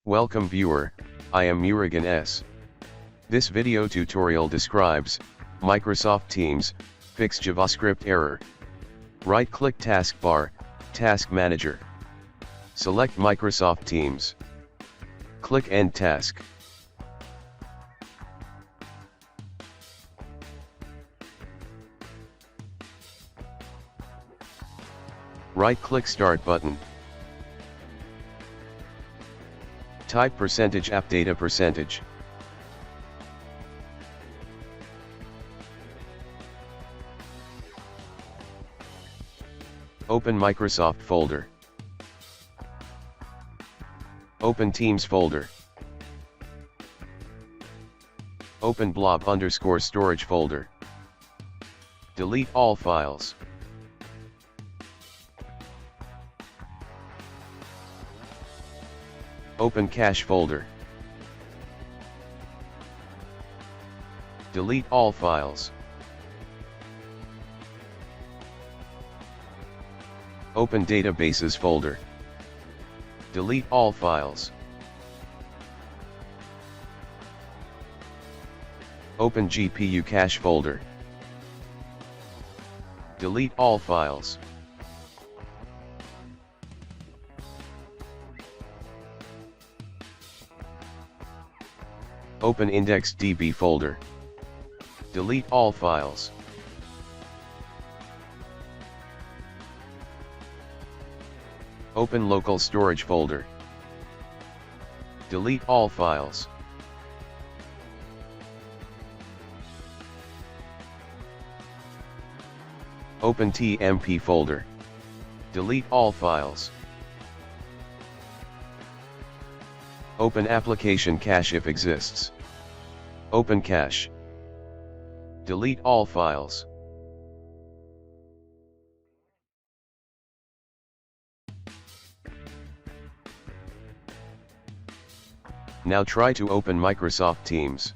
Welcome viewer, I am Murugan S. This video tutorial describes Microsoft Teams, fix JavaScript error. Right-click taskbar, Task Manager. Select Microsoft Teams. Click End Task. Right-click Start button. Type %appdata %. Open Microsoft folder. Open Teams folder. Open blob_storage folder. Delete all files. Open cache folder. Delete all files. Open databases folder. Delete all files. Open GPU cache folder. Delete all files. Open IndexedDB folder. Delete all files. Open local storage folder. Delete all files. Open TMP folder. Delete all files. Open application cache if exists. Open cache. Delete all files. Now try to open Microsoft Teams.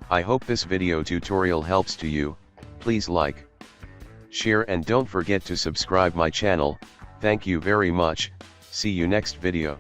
I hope this video tutorial helps to you. Please like, share and don't forget to subscribe my channel. Thank you very much. See you next video.